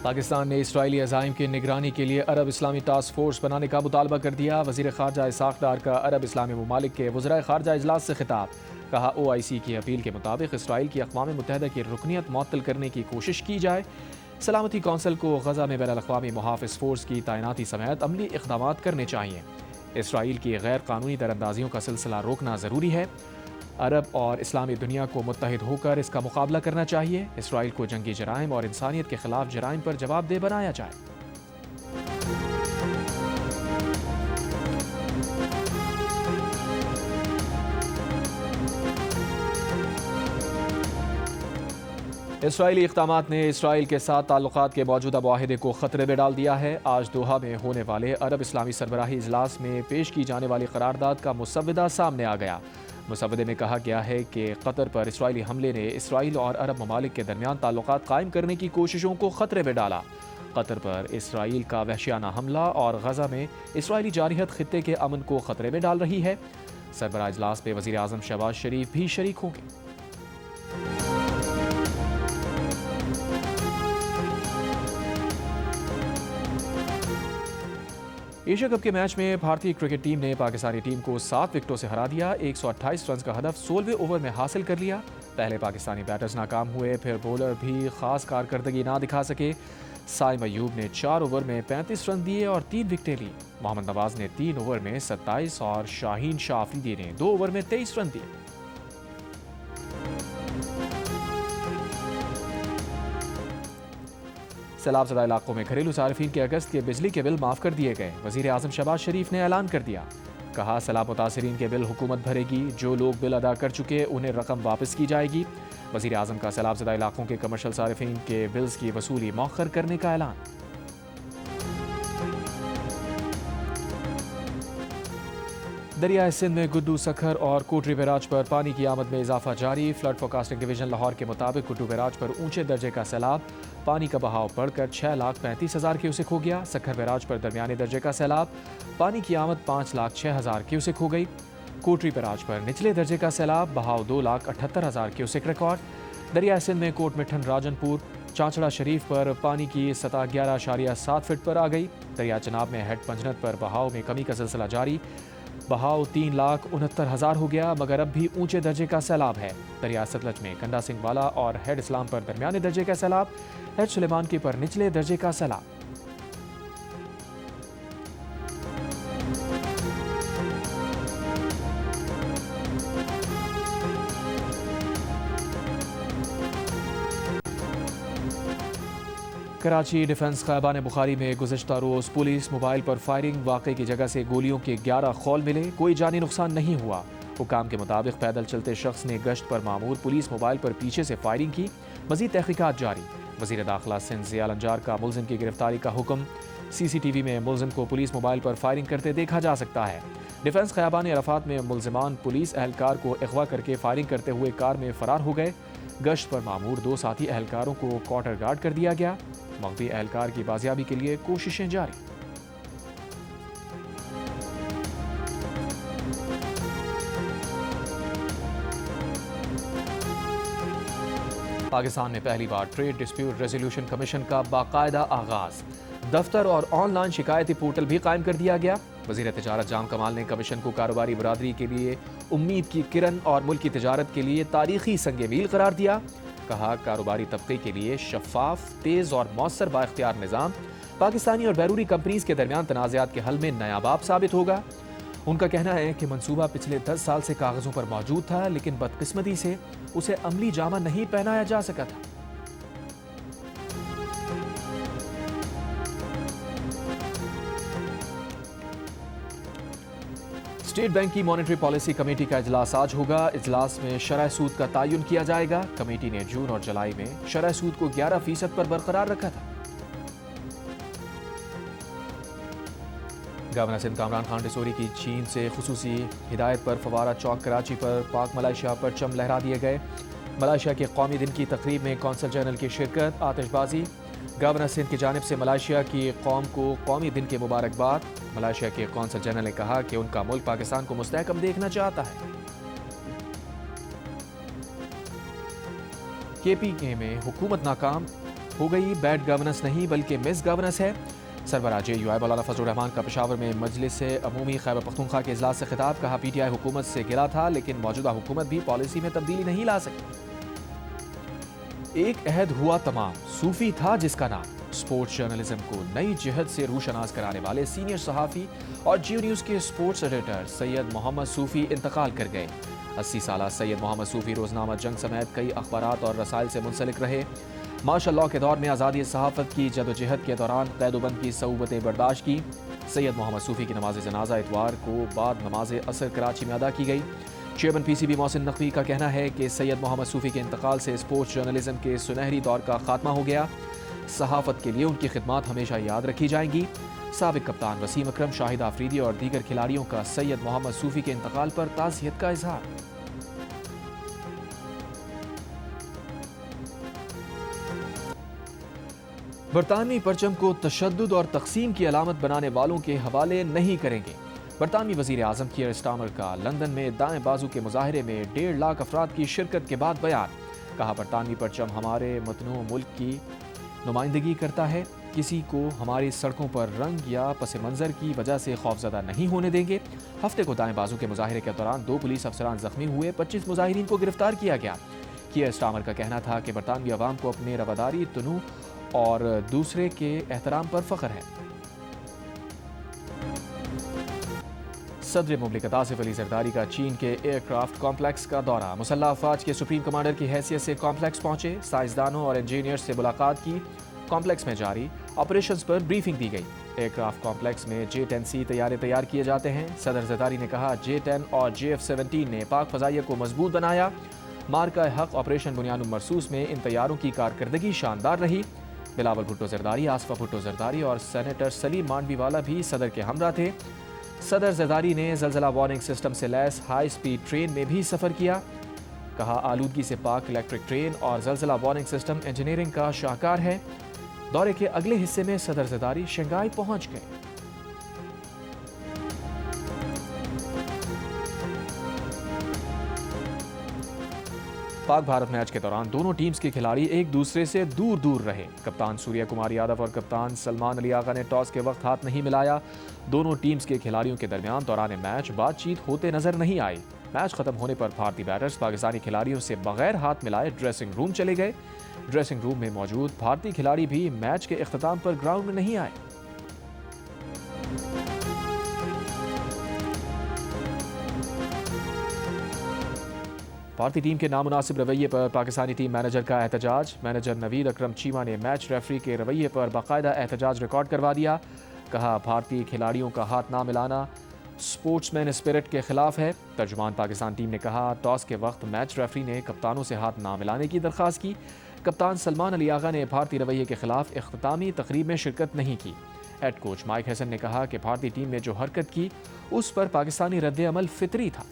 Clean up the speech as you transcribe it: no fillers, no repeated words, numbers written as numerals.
पाकिस्तान ने इसराइली अज़ाइम की निगरानी के लिए अरब इस्लामी टास्क फोर्स बनाने का मुतालबा कर दिया। वज़ीर ख़ारजा इसाक़ डार का अरब इस्लामी ममालिक के वज़राए ख़ारजा इजलास से खिताब। कहा OIC की अपील के मुताबिक इसराइल की अक़वाम मुत्तहिदा की रुकनीत मुअत्तल करने की कोशिश की जाए। सलामती कौंसिल को गज़ा में बैनुल-अक़वामी मुहाफ़िज़ फ़ोर्स की तैनाती समेत अमली इक़दामात करने चाहिए। इसराइल की गैर कानूनी दरअंदाजियों का सिलसिला रोकना ज़रूरी है। अरब और इस्लामी दुनिया को मुत्तहिद होकर इसका मुकाबला करना चाहिए। इसराइल को जंगी जराइम और इंसानियत के खिलाफ जराइम पर जवाबदेह बनाया जाए। इसराइली इक़दामात ने इसराइल के साथ ताल्लुकात के मौजूदा मुआहिदे को ख़तरे में डाल दिया है। आज दोहा में होने वाले अरब इस्लामी सरबराही इजलास में पेश की जाने वाली करारदाद का मुसव्वदा सामने आ गया। मुसव्वदे में कहा गया है कि कतर पर इसराइली हमले ने इसराइल और अरब ममालिक के दरमियान ताल्लुकात कायम करने की कोशिशों को ख़तरे में डाला। कतर पर इसराइल का वहशियाना हमला और गज़ा में इसराइली जारहियत खित्ते के अमन को ख़तरे में डाल रही है। सरबराह इजलास में वज़ीर आज़म शहबाज शरीफ भी शरीक होंगे। एशिया कप के मैच में भारतीय क्रिकेट टीम ने पाकिस्तानी टीम को 7 विकेटों से हरा दिया। 128 रन का हदफ 16वें ओवर में हासिल कर लिया। पहले पाकिस्तानी बैटर्स नाकाम हुए, फिर बॉलर भी खास कारकर्दगी ना दिखा सके। साइम अयूब ने 4 ओवर में 35 रन दिए और 3 विकेटें ली। मोहम्मद नवाज ने 3 ओवर में 27 और शाहीन शाह अफरीदी ने 2 ओवर में 23 रन दिए। सैलाब ज़दा इलाकों में घरेलू सार्फिन के अगस्त के बिजली के बिल माफ़ कर दिए गए। वज़ीर आज़म शहबाज शरीफ ने ऐलान कर दिया। कहा, सैलाब मुतासिरीन के बिल हुकूमत भरेगी। जो लोग बिल अदा कर चुके उन्हें रकम वापस की जाएगी। वज़ीर आज़म का सैलाब ज़दा इलाकों के कमर्शल सार्फिन के बिल्स की वसूली मौखर करने का ऐलान। दरियाए सिंध में गुड्डू, सखर और कोटरी बैराज पर पानी की आमद में इजाफा जारी। फ्लड फोरकास्टिंग डिवीजन लाहौर के मुताबिक गुड्डू बैराज पर ऊंचे दर्जे का सैलाब, पानी का बहाव बढ़कर 6,35,000 क्यूसेक हो गया। सखर बैराज पर दरमियाने दर्जे का सैलाब, पानी की आमद 5,06,000 क्यूसेक हो गई। कोटरी बैराज पर निचले दर्जे का सैलाब, बहाव 2,78,000 क्यूसेक रिकॉर्ड। दरियाए सिंध में कोट मिठन, राजनपुर, चांचड़ा शरीफ पर पानी की सतह 11.7 फीट पर आ गई। दरिया चनाब में हेड पंजनत पर बहाव में कमी का सिलसिला जारी। बहाव 3,69,000 हो गया, मगर अब भी ऊंचे दर्जे का सैलाब है। दरिया सतलज में कंडा सिंह वाला और हेड इस्लाम पर दरमियाने दर्जे का सैलाब, हेड सुलेमान के पर निचले दर्जे का सैलाब। कराची डिफेंस ख़ैबान बुखारी में गुज़िश्ता रोज़ पुलिस मोबाइल पर फायरिंग, वाक़े की जगह से गोलियों के 11 खौल मिले, कोई जानी नुकसान नहीं हुआ। हुकाम के मुताबिक पैदल चलते शख्स ने गश्त पर मामूर पुलिस मोबाइल पर पीछे से फायरिंग की। मज़ीद तहक़ीक़ात जारी। वज़ीर दाखिला सिंध ज़िया अलंजार का मुलज़िम की गिरफ्तारी का हुक्म। CCTV में मुलज़िम को पुलिस मोबाइल पर फायरिंग करते देखा जा सकता है। डिफेंस ख़ैबान अरफात में मुलज़िमान पुलिस एहलकार को अगवा करके फायरिंग करते हुए कार में फ़रार हो गए। गश्त पर मामूर 2 साथी एहलकारों को क्वार्टर गार्ड कर दिया गया। मग़वी एहलकार की बाजियाबी के लिए कोशिशें जारी। पाकिस्तान में पहली बार ट्रेड डिस्प्यूट रेजोल्यूशन कमीशन का बाकायदा आगाज। दफ्तर और ऑनलाइन शिकायती पोर्टल भी कायम कर दिया गया। वज़ीर तिजारत जाम कमाल ने कमीशन को कारोबारी बरादरी के लिए उम्मीद की किरण और मुल्की तिजारत के लिए तारीखी संगे मील करार दिया। कहा, कारोबारी तबके के लिए शफाफ, तेज़ और मौसर बाइख्तियार निज़ाम पाकिस्तानी और बैरूनी कंपनीज के दरमियान तनाज़ात के हल में नया बाब साबित होगा। उनका कहना है कि मंसूबा पिछले 10 साल से कागज़ों पर मौजूद था, लेकिन बदकिस्मती से उसे अमली जामा नहीं पहनाया जा सका था। स्टेट बैंक की मॉनेटरी पॉलिसी कमेटी का इजलास आज होगा। इजलास में शरह सूद का तयन किया जाएगा। कमेटी ने जून और जुलाई में शरह सूद को 11% पर बरकरार रखा था। गवर्नर सिंध कामरान खान डिसोरी की चीन से खुसूसी हिदायत पर फवारा चौक कराची पर पाक मलाइशिया परचम लहरा दिए गए। मलाइशिया के कौमी दिन की तकरीब में कौंसल जनरल की शिरकत, आतिशबाजी। गवर्नर सिंध की जानिब से मलाइशिया की कौम को कौमी दिन की मुबारकबाद। मलाइशिया के कौंसल जनरल ने कहा कि उनका मुल्क पाकिस्तान को मुस्तहकम देखना चाहता है। KPK में हुकूमत नाकाम, हो गई बैड गवर्नेंस नहीं बल्कि मिस गवर्नेंस है। सरबराह JUI मौलाना फजलुर रहमान का पेशावर में मजलिस अमूमी खैबर पख्तूनख्वा के इजलास से खिताब। कहा PTI हुकूमत से गिला था लेकिन मौजूदा हुकूमत भी पॉलिसी में तब्दीली नहीं ला सकी। एक अहद हुआ तमाम, सूफी था जिसका नाम। स्पोर्ट्स जर्नलिज्म को नई जिहद से रूशनास कराने वाले सीनियर सहाफ़ी और जियो न्यूज़ के स्पोर्ट्स एडिटर सैयद मोहम्मद सूफी इंतकाल कर गए। 80 साला सैयद मोहम्मद सूफी रोजनामा जंग समेत कई अखबारात और रसाइल से मुंसलिक रहे। मार्शल लॉ के दौर में आज़ादी सहाफ़त की जदोजहद के दौरान कैदोबंद की सऊबतें बर्दाश्त की। सैयद मोहम्मद सूफी की नमाज जनाजा इतवार को बाद नमाज असर कराची में अदा की गई। चेयरमैन PCB मोहसिन नकवी का कहना है कि सैयद मोहम्मद सूफी के इंतकाल से स्पोर्ट्स जर्नलिज्म के सुनहरी दौर का खात्मा हो गया। सहाफ़त के लिए उनकी खिदमत हमेशा याद रखी जाएंगी। साबिक कप्तान वसीम अकरम, शाहिद आफरीदी और दीगर खिलाड़ियों का सैयद मोहम्मद सूफी के इंतकाल पर ताज़ियत का इजहार। बरतानवी परचम को तशद्दुद और तकसीम की अलामत बनाने वालों के हवाले नहीं करेंगे। बरतानवी वज़ीर आज़म कीयर स्टार्मर का लंदन में दाएं बाजू के मुजाहरे में 1.5 लाख अफराद की शिरकत के बाद बयान। कहा, बरतानवी परचम हमारे मतनू मुल्क की नुमाइंदगी करता है। किसी को हमारी सड़कों पर रंग या पस मंज़र की वजह से खौफजदा नहीं होने देंगे। हफ्ते को दाएं बाजू के मुजाहरे के दौरान 2 पुलिस अफसरान जख्मी हुए। 25 मुजाहिरीन को गिरफ्तार किया गया। कीयर स्टार्मर का कहना था कि बरतानवी अवाम को अपने रवादारी, तनू और दूसरे के एहतराम पर फख्र है। सदर मुमलिकत आसिफ अली जरदारी का चीन के एयरक्राफ्ट कॉम्प्लेक्स का दौरा। मुसल्लह अफवाज के सुप्रीम कमांडर की हैसियत से कॉम्प्लेक्स पहुंचे। साइंसदानों और इंजीनियर्स से मुलाकात की। कॉम्प्लेक्स में जारी ऑपरेशंस पर ब्रीफिंग दी गई। एयरक्राफ्ट कॉम्प्लेक्स में J-10C तैयारे तैयार किए जाते हैं। सदर जरदारी ने कहा, J-10 और JF-17 ने पाक फजाइया को मजबूत बनाया। मार्का हक ऑपरेशन बुनियाद मरसूस में इन तैयारों की कारकर्दगी शानदार रही। बिलावल भुट्टो जरदारी, आसफा भुट्टो जरदारी और सेनेटर सलीम मांडवीवाला भी सदर के हमरा थे। सदर जरदारी ने ज़लज़ला वार्निंग सिस्टम से लैस हाई स्पीड ट्रेन में भी सफ़र किया। कहा, आलूदगी से पाक इलेक्ट्रिक ट्रेन और ज़लज़ला वार्निंग सिस्टम इंजीनियरिंग का शाहकार है। दौरे के अगले हिस्से में सदर जरदारी शंघाई पहुंच गए। पाक भारत मैच के दौरान दोनों टीम्स के खिलाड़ी एक दूसरे से दूर दूर रहे। कप्तान सूर्य कुमार यादव और कप्तान सलमान अली आगा ने टॉस के वक्त हाथ नहीं मिलाया। दोनों टीम्स के खिलाड़ियों के दरमियान दौरान मैच बातचीत होते नजर नहीं आई। मैच खत्म होने पर भारतीय बैटर्स पाकिस्तानी खिलाड़ियों से बगैर हाथ मिलाए ड्रेसिंग रूम चले गए। ड्रेसिंग रूम में मौजूद भारतीय खिलाड़ी भी मैच के इख्तिताम पर ग्राउंड में नहीं आए। भारतीय टीम के नामुनासिब रवैये पर पाकिस्तानी टीम मैनेजर का एहतजाज। मैनेजर नवीद अकरम चीमा ने मैच रेफरी के रवैये पर बाकायदा एहतजाज रिकॉर्ड करवा दिया। कहा, भारतीय खिलाड़ियों का हाथ ना मिलाना स्पोर्ट्समैन स्पिरिट के खिलाफ है। तर्जुमान पाकिस्तान टीम ने कहा, टॉस के वक्त मैच रेफरी ने कप्तानों से हाथ ना मिलाने की दरख्वास्त की। कप्तान सलमान अली आगा ने भारतीय रवैये के खिलाफ इख्तितामी तकरीब में शिरकत नहीं की। हेड कोच माइक हैसन ने कहा कि भारतीय टीम ने जो हरकत की उस पर पाकिस्तानी रद्द अमल फितरी था।